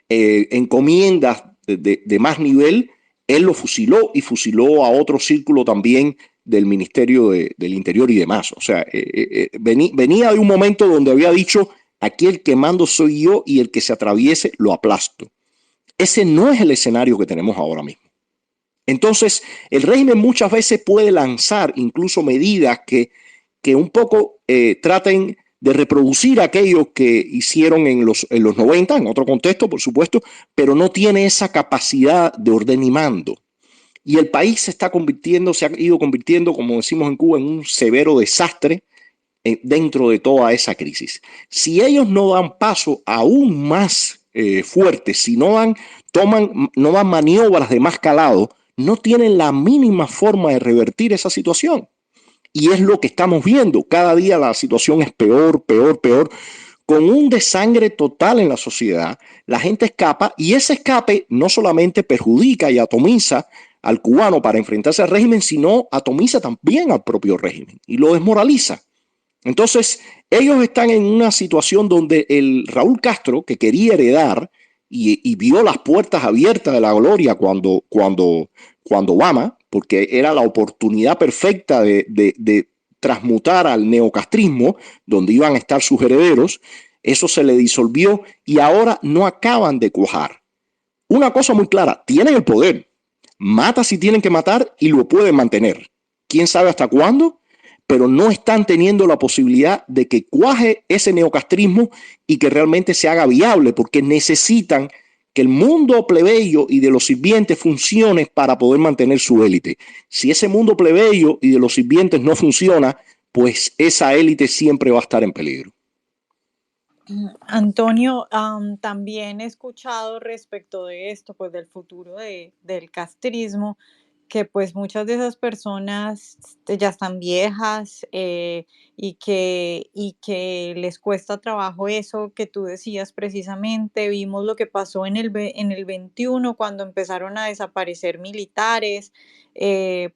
encomiendas de más nivel. Él lo fusiló y fusiló a otro círculo también del Ministerio del Interior y demás. O sea, venía de un momento donde había dicho, aquí el que mando soy yo y el que se atraviese lo aplasto. Ese no es el escenario que tenemos ahora mismo. Entonces, el régimen muchas veces puede lanzar incluso medidas que un poco traten de reproducir aquello que hicieron en los 90, en otro contexto, por supuesto, pero no tiene esa capacidad de orden y mando. Y el país se ha ido convirtiendo, como decimos en Cuba, en un severo desastre dentro de toda esa crisis. Si ellos no dan paso aún más fuertes, si no dan maniobras de más calado, no tienen la mínima forma de revertir esa situación. Y es lo que estamos viendo. Cada día la situación es peor, peor, peor, con un desangre total en la sociedad. La gente escapa y ese escape no solamente perjudica y atomiza al cubano para enfrentarse al régimen, sino atomiza también al propio régimen y lo desmoraliza. Entonces, ellos están en una situación donde el Raúl Castro, que quería heredar y vio las puertas abiertas de la gloria cuando Obama, porque era la oportunidad perfecta de transmutar al neocastrismo, donde iban a estar sus herederos, eso se le disolvió y ahora no acaban de cuajar. Una cosa muy clara, tienen el poder, mata si tienen que matar y lo pueden mantener. ¿Quién sabe hasta cuándo? Pero no están teniendo la posibilidad de que cuaje ese neocastrismo y que realmente se haga viable, porque necesitan que el mundo plebeyo y de los sirvientes funcione para poder mantener su élite. Si ese mundo plebeyo y de los sirvientes no funciona, pues esa élite siempre va a estar en peligro. Antonio, también he escuchado respecto de esto, pues del futuro del castrismo, que pues muchas de esas personas ya están viejas, y que les cuesta trabajo eso que tú decías precisamente. Vimos lo que pasó en el 21 cuando empezaron a desaparecer militares,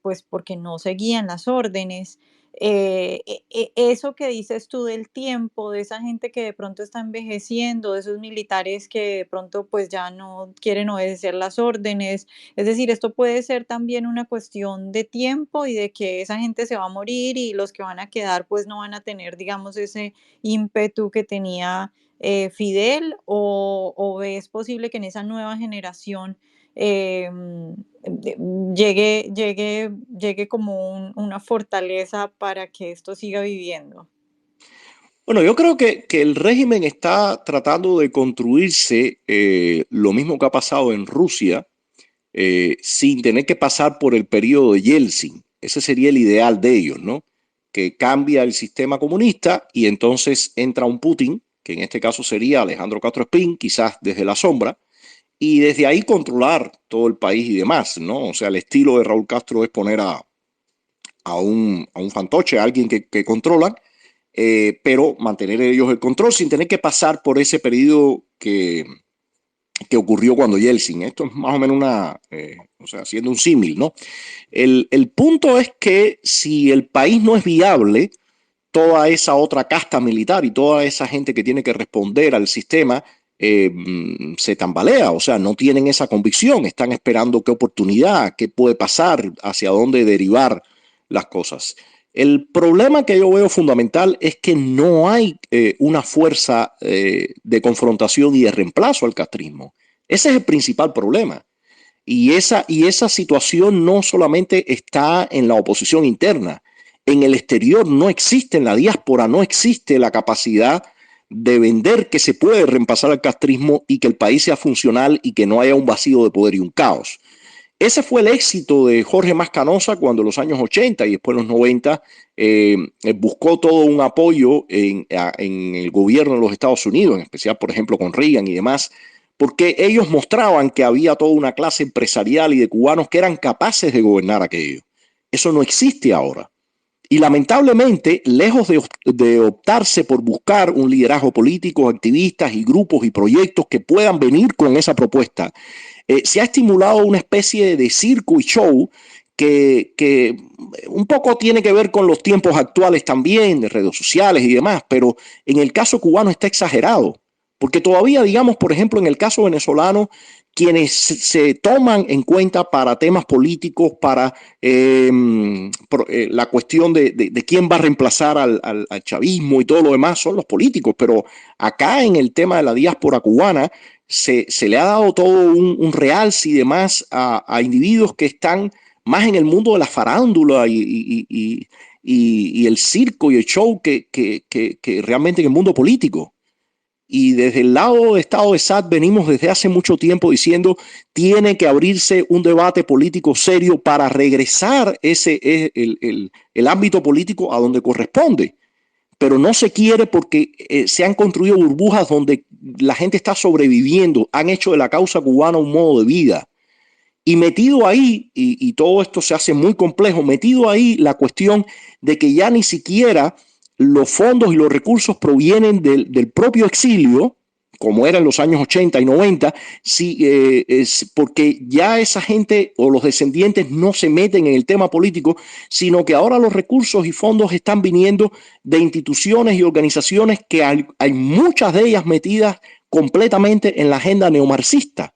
pues porque no seguían las órdenes. Eso que dices tú del tiempo, de esa gente que de pronto está envejeciendo, de esos militares que de pronto pues ya no quieren obedecer las órdenes, es decir, esto puede ser también una cuestión de tiempo y de que esa gente se va a morir y los que van a quedar pues no van a tener, digamos, ese ímpetu que tenía Fidel, o es posible que en esa nueva generación llegue como una fortaleza para que esto siga viviendo. Bueno, yo creo que el régimen está tratando de construirse lo mismo que ha pasado en Rusia, sin tener que pasar por el periodo de Yeltsin. Ese sería el ideal de ellos, ¿no? Que cambia el sistema comunista y entonces entra un Putin, que en este caso sería Alejandro Castro Espín, quizás desde la sombra, y desde ahí controlar todo el país y demás, ¿no? O sea, el estilo de Raúl Castro es poner a un fantoche, a alguien que controlan, pero mantener ellos el control sin tener que pasar por ese periodo que ocurrió cuando Yeltsin. Esto es más o menos o sea, haciendo un símil, ¿no? El punto es que si el país no es viable, toda esa otra casta militar y toda esa gente que tiene que responder al sistema se tambalea, o sea, no tienen esa convicción, están esperando qué oportunidad, qué puede pasar, hacia dónde derivar las cosas. El problema que yo veo fundamental es que no hay una fuerza de confrontación y de reemplazo al castrismo. Ese es el principal problema. Y esa situación no solamente está en la oposición interna, en el exterior no existe, en la diáspora no existe la capacidad de vender que se puede reemplazar al castrismo y que el país sea funcional y que no haya un vacío de poder y un caos. Ese fue el éxito de Jorge Mascanosa cuando en los años 80 y después en los 90 buscó todo un apoyo en el gobierno de los Estados Unidos, en especial, por ejemplo, con Reagan y demás, porque ellos mostraban que había toda una clase empresarial y de cubanos que eran capaces de gobernar aquello. Eso no existe ahora. Y lamentablemente, lejos de optarse por buscar un liderazgo político, activistas y grupos y proyectos que puedan venir con esa propuesta, se ha estimulado una especie de circo y show que un poco tiene que ver con los tiempos actuales también, de redes sociales y demás, pero en el caso cubano está exagerado. Porque todavía, digamos, por ejemplo, en el caso venezolano, quienes se toman en cuenta para temas políticos, para la cuestión de quién va a reemplazar al chavismo y todo lo demás, son los políticos. Pero acá en el tema de la diáspora cubana se le ha dado todo un realce y demás a individuos que están más en el mundo de la farándula y el circo y el show que realmente en el mundo político. Y desde el lado de Estado de SAT venimos desde hace mucho tiempo diciendo tiene que abrirse un debate político serio para regresar el ámbito político a donde corresponde. Pero no se quiere porque se han construido burbujas donde la gente está sobreviviendo, han hecho de la causa cubana un modo de vida. Y metido ahí, y todo esto se hace muy complejo, metido ahí la cuestión de que ya ni siquiera los fondos y los recursos provienen del propio exilio, como era en los años 80 y 90, porque ya esa gente o los descendientes no se meten en el tema político, sino que ahora los recursos y fondos están viniendo de instituciones y organizaciones que hay muchas de ellas metidas completamente en la agenda neomarxista.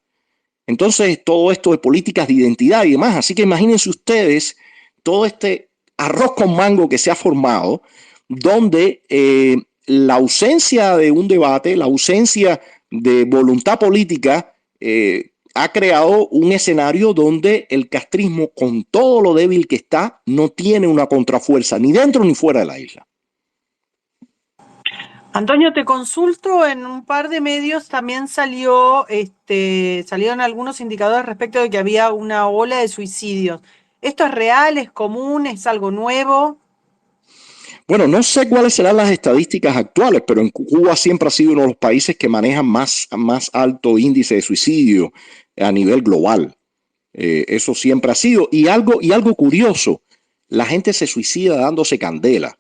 Entonces, todo esto de políticas de identidad y demás. Así que imagínense ustedes todo este arroz con mango que se ha formado, donde la ausencia de un debate, la ausencia de voluntad política ha creado un escenario donde el castrismo, con todo lo débil que está, no tiene una contrafuerza ni dentro ni fuera de la isla. Antonio, te consulto, en un par de medios también salieron algunos indicadores respecto de que había una ola de suicidios. ¿Esto es real, es común, es algo nuevo? Bueno, no sé cuáles serán las estadísticas actuales, pero en Cuba siempre ha sido uno de los países que manejan más alto índice de suicidio a nivel global. Eso siempre ha sido. Y algo curioso, la gente se suicida dándose candela.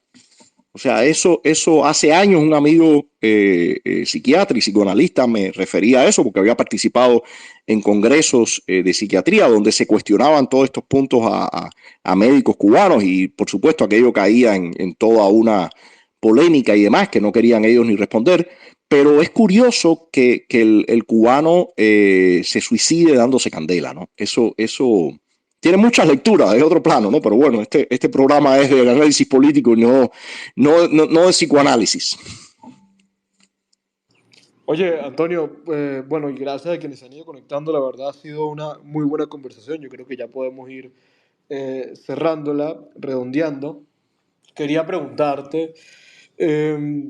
O sea, eso hace años un amigo psiquiatra y psicoanalista me refería a eso porque había participado en congresos de psiquiatría donde se cuestionaban todos estos puntos a médicos cubanos y por supuesto aquello caía en toda una polémica y demás que no querían ellos ni responder. Pero es curioso que el cubano se suicide dándose candela, ¿no? Eso tiene muchas lecturas, es otro plano, ¿no? Pero bueno, este programa es de análisis político y no de psicoanálisis. Oye, Antonio, bueno, y gracias a quienes se han ido conectando, la verdad ha sido una muy buena conversación. Yo creo que ya podemos ir cerrándola, redondeando. Quería preguntarte, eh,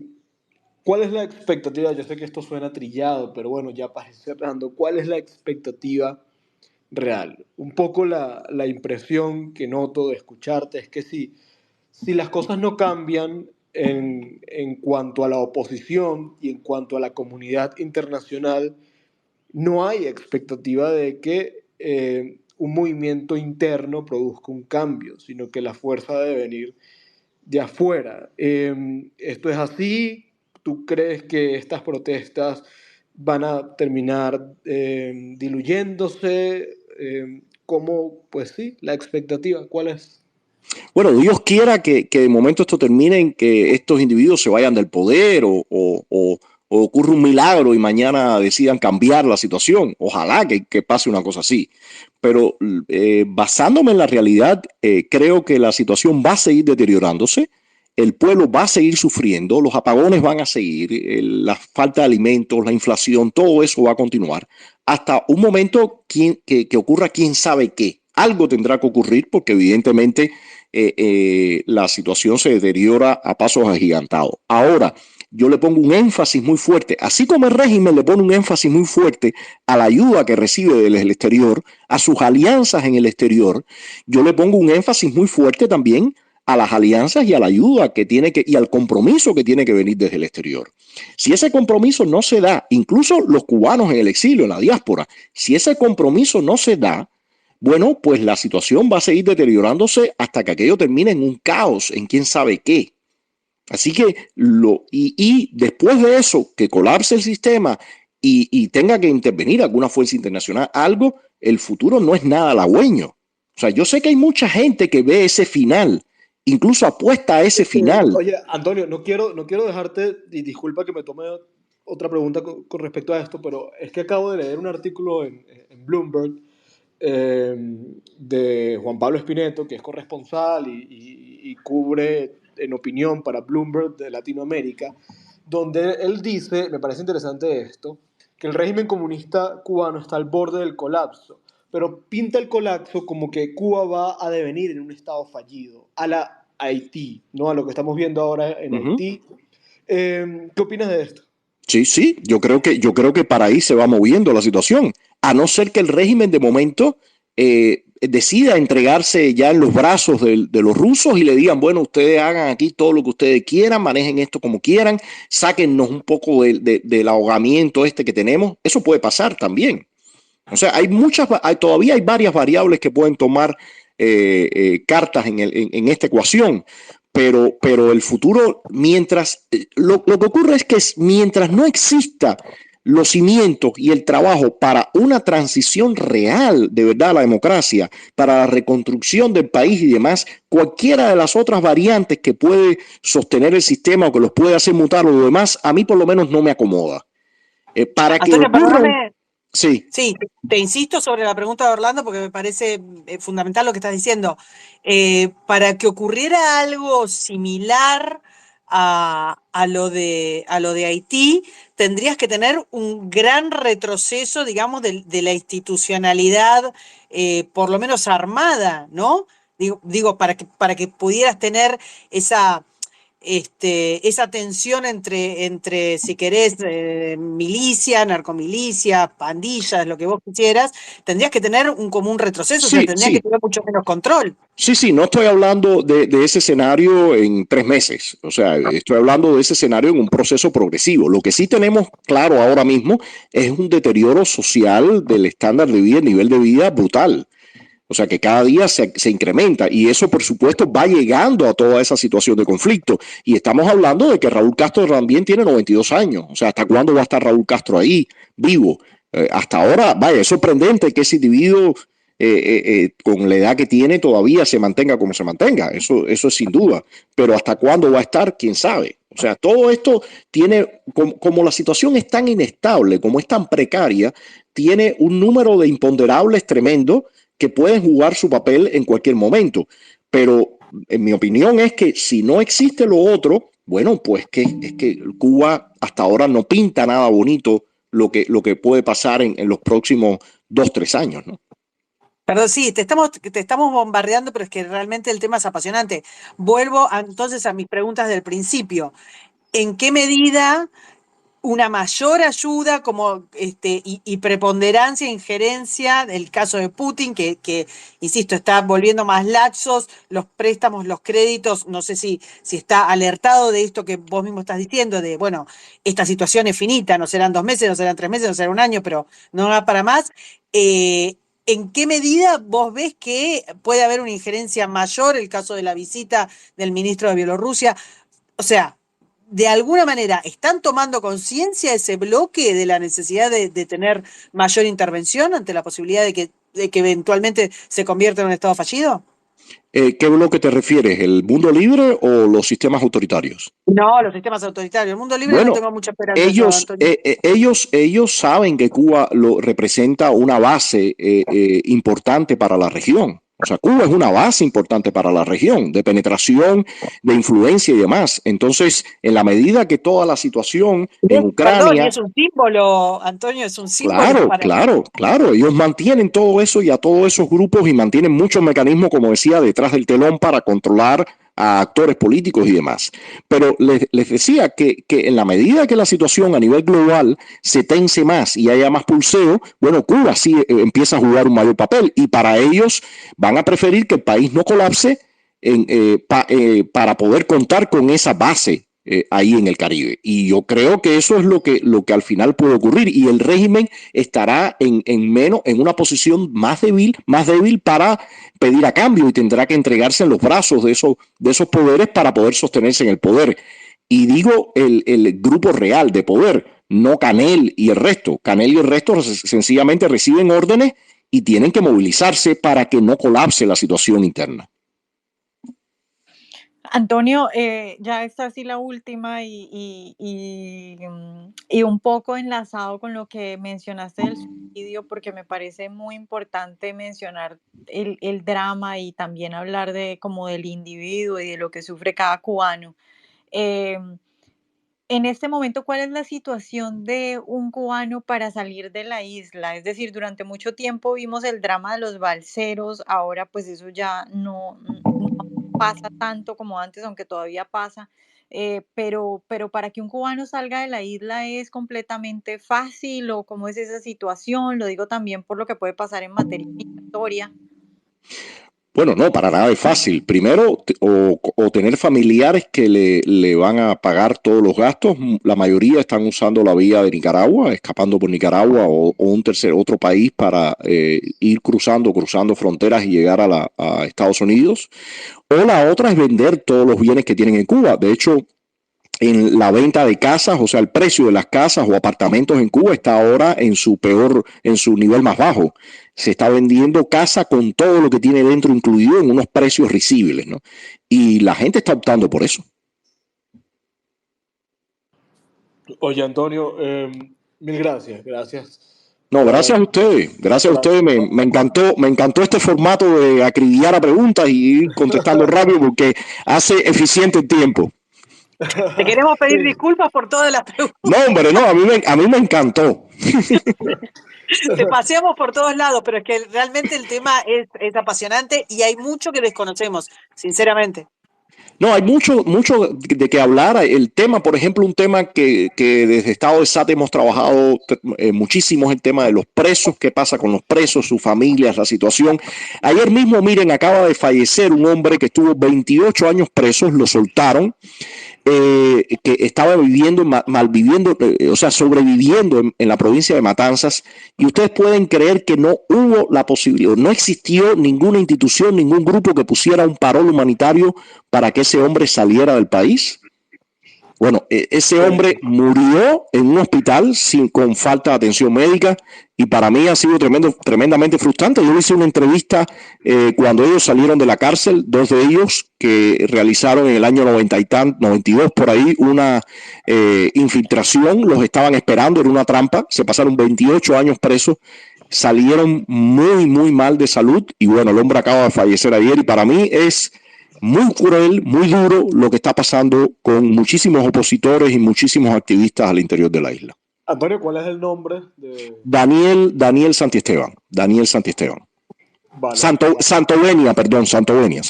¿cuál es la expectativa? Yo sé que esto suena trillado, pero bueno, ya para ir cerrando, ¿cuál es la expectativa real? Un poco la impresión que noto de escucharte es que si las cosas no cambian en cuanto a la oposición y en cuanto a la comunidad internacional, no hay expectativa de que un movimiento interno produzca un cambio, sino que la fuerza debe venir de afuera. ¿Esto es así? ¿Tú crees que estas protestas van a terminar diluyéndose? ¿Cómo? Pues sí, la expectativa, ¿cuál es? Bueno, Dios quiera que de momento esto termine en que estos individuos se vayan del poder o ocurra un milagro y mañana decidan cambiar la situación. Ojalá que pase una cosa así. Pero basándome en la realidad, creo que la situación va a seguir deteriorándose. El pueblo va a seguir sufriendo, los apagones van a seguir, la falta de alimentos, la inflación, todo eso va a continuar hasta un momento que ocurra quién sabe qué. Algo tendrá que ocurrir porque evidentemente la situación se deteriora a pasos agigantados. Ahora, yo le pongo un énfasis muy fuerte, así como el régimen le pone un énfasis muy fuerte a la ayuda que recibe del exterior, a sus alianzas en el exterior, yo le pongo un énfasis muy fuerte también a las alianzas y a la ayuda y al compromiso que tiene que venir desde el exterior. Si ese compromiso no se da, incluso los cubanos en el exilio, en la diáspora, si ese compromiso no se da, bueno, pues la situación va a seguir deteriorándose hasta que aquello termine en un caos, en quién sabe qué. Así que, después de eso, que colapse el sistema y tenga que intervenir alguna fuerza internacional, algo, el futuro no es nada halagüeño. O sea, yo sé que hay mucha gente que ve ese final, incluso apuesta a ese final. Oye, Antonio, no quiero dejarte, y disculpa que me tome otra pregunta con respecto a esto, pero es que acabo de leer un artículo en Bloomberg eh, de Juan Pablo Espineto, que es corresponsal y cubre en opinión para Bloomberg de Latinoamérica, donde él dice, me parece interesante esto, que el régimen comunista cubano está al borde del colapso, pero pinta el colapso como que Cuba va a devenir en un estado fallido, a la Haití, ¿no? A lo que estamos viendo ahora en Haití. ¿Qué opinas de esto? Sí, yo creo que para ahí se va moviendo la situación, a no ser que el régimen de momento decida entregarse ya en los brazos de los rusos y le digan, bueno, ustedes hagan aquí todo lo que ustedes quieran, manejen esto como quieran, sáquennos un poco del ahogamiento este que tenemos. Eso puede pasar también. O sea, todavía hay varias variables que pueden tomar cartas en esta ecuación. Pero el futuro, lo que ocurre es que mientras no exista los cimientos y el trabajo para una transición real de verdad a la democracia, para la reconstrucción del país y demás, cualquiera de las otras variantes que puede sostener el sistema o que los puede hacer mutar o lo demás, a mí por lo menos no me acomoda. Para Antonio, que ocurra... Sí, te insisto sobre la pregunta de Orlando porque me parece fundamental lo que estás diciendo. Para que ocurriera algo similar a lo de Haití, tendrías que tener un gran retroceso, digamos, de la institucionalidad, por lo menos armada, ¿no? Digo, para que pudieras tener esa tensión entre si querés, milicia, narcomilicia, pandillas, lo que vos quisieras, tendrías que tener un común retroceso, o sea, tendrías que tener mucho menos control. Sí, no estoy hablando de ese escenario en 3 meses, o sea, estoy hablando de ese escenario en un proceso progresivo. Lo que sí tenemos claro ahora mismo es un deterioro social del estándar de vida, el nivel de vida brutal. O sea que cada día se incrementa y eso por supuesto va llegando a toda esa situación de conflicto. Y estamos hablando de que Raúl Castro también tiene 92 años. O sea, ¿hasta cuándo va a estar Raúl Castro ahí vivo? Hasta ahora, vaya, es sorprendente que ese individuo con la edad que tiene todavía se mantenga como se mantenga. Eso es sin duda. Pero ¿hasta cuándo va a estar? ¿Quién sabe? O sea, todo esto tiene, como la situación es tan inestable, como es tan precaria, tiene un número de imponderables tremendo que pueden jugar su papel en cualquier momento. Pero en mi opinión es que si no existe lo otro, bueno, pues es que Cuba hasta ahora no pinta nada bonito lo que puede pasar en los próximos 2-3 años, ¿no? Perdón, sí, te estamos bombardeando, pero es que realmente el tema es apasionante. Vuelvo entonces a mis preguntas del principio. ¿En qué medida una mayor ayuda como y preponderancia, injerencia del caso de Putin, que insisto, está volviendo más laxos, los préstamos, los créditos, no sé si está alertado de esto que vos mismo estás diciendo, de bueno, esta situación es finita, no serán 2 meses, no serán 3 meses, no será un año, pero no va para más. ¿En qué medida vos ves que puede haber una injerencia mayor, el caso de la visita del ministro de Bielorrusia? O sea, de alguna manera, ¿están tomando conciencia ese bloque de la necesidad de tener mayor intervención ante la posibilidad de que eventualmente se convierta en un Estado fallido? ¿Qué bloque te refieres? ¿El mundo libre o los sistemas autoritarios? No, los sistemas autoritarios. El mundo libre no Bueno, tengo mucha esperanza yo, Antonio. ellos saben que Cuba representa una base importante para la región. O sea, Cuba es una base importante para la región, de penetración, de influencia y demás. Entonces, en la medida que toda la situación en Perdón, y Ucrania... es un símbolo, Antonio, es un símbolo para... Claro. Ellos mantienen todo eso y a todos esos grupos y mantienen muchos mecanismos, como decía, detrás del telón para controlar a actores políticos y demás. Pero les decía que en la medida que la situación a nivel global se tense más y haya más pulseo, bueno, Cuba sí empieza a jugar un mayor papel y para ellos van a preferir que el país no colapse para poder contar con esa base ahí en el Caribe. Y yo creo que eso es lo que al final puede ocurrir y el régimen estará en una posición más débil para pedir a cambio y tendrá que entregarse en los brazos de esos poderes para poder sostenerse en el poder. Y digo el grupo real de poder, no Canel y el resto. Canel y el resto sencillamente reciben órdenes y tienen que movilizarse para que no colapse la situación interna. Antonio, ya está así la última y un poco enlazado con lo que mencionaste del suicidio, porque me parece muy importante mencionar el drama y también hablar de como del individuo y de lo que sufre cada cubano. Eh, en este momento, ¿cuál es la situación de un cubano para salir de la isla? Es decir, durante mucho tiempo vimos el drama de los balseros, ahora pues eso ya no pasa tanto como antes, aunque todavía pasa, pero para que un cubano salga de la isla es completamente fácil o cómo es esa situación, lo digo también por lo que puede pasar en materia migratoria. Bueno, no, para nada es fácil. Primero, o tener familiares que le van a pagar todos los gastos. La mayoría están usando la vía de Nicaragua, escapando por Nicaragua o otro país para ir cruzando fronteras y llegar a Estados Unidos. O la otra es vender todos los bienes que tienen en Cuba. De hecho, en la venta de casas, o sea, el precio de las casas o apartamentos en Cuba está ahora en su nivel más bajo. Se está vendiendo casa con todo lo que tiene dentro incluido en unos precios risibles, ¿no? Y la gente está optando por eso. Oye, Antonio, mil gracias. No, gracias a ustedes. Me encantó este formato de acribillar a preguntas y ir contestando rápido porque hace eficiente el tiempo. Te queremos pedir disculpas por todas las preguntas. No, hombre, no, a mí me encantó. Te paseamos por todos lados, pero es que realmente el tema es apasionante y hay mucho que desconocemos, sinceramente. No, hay mucho de qué hablar. El tema, por ejemplo, un tema que desde Estado de SAT hemos trabajado muchísimo es el tema de los presos, qué pasa con los presos, sus familias, la situación. Ayer mismo, miren, acaba de fallecer un hombre que estuvo 28 años preso, lo soltaron. que estaba viviendo, malviviendo, o sea, sobreviviendo en la provincia de Matanzas, y ustedes pueden creer que no hubo la posibilidad, no existió ninguna institución, ningún grupo que pusiera un parol humanitario para que ese hombre saliera del país. Bueno, ese hombre murió en un hospital con falta de atención médica, y para mí ha sido tremendamente frustrante. Yo hice una entrevista cuando ellos salieron de la cárcel, dos de ellos que realizaron en el año 92 por ahí una infiltración, los estaban esperando, era una trampa, se pasaron 28 años presos, salieron muy, muy mal de salud, y bueno, el hombre acaba de fallecer ayer, y para mí es muy cruel, muy duro lo que está pasando con muchísimos opositores y muchísimos activistas al interior de la isla. Antonio, ¿cuál es el nombre de...? Daniel Santiesteban. Daniel Santiesteban. Vale. Santovenia, perdón, Santovenia.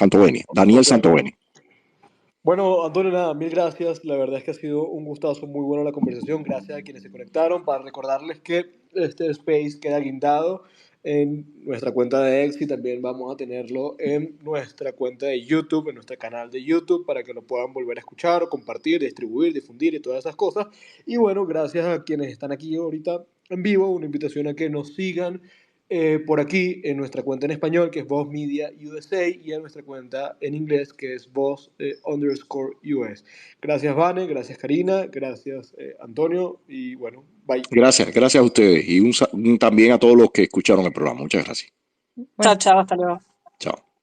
Daniel Santovenia. Bueno, Antonio, nada, mil gracias. La verdad es que ha sido un gustazo, muy buena la conversación. Gracias a quienes se conectaron. Para recordarles que este space queda guindado en nuestra cuenta de X, y también vamos a tenerlo en nuestra cuenta de YouTube, en nuestro canal de YouTube, para que lo puedan volver a escuchar o compartir, distribuir, difundir y todas esas cosas. Y bueno, gracias a quienes están aquí ahorita en vivo, una invitación a que nos sigan por aquí en nuestra cuenta en español, que es Voz Media USA, y en nuestra cuenta en inglés, que es Voz_US. Gracias, Vane, gracias, Karina, gracias, Antonio, y bueno, bye. Gracias a ustedes, y también a todos los que escucharon el programa. Muchas gracias. Chao, chao, hasta luego. Chao.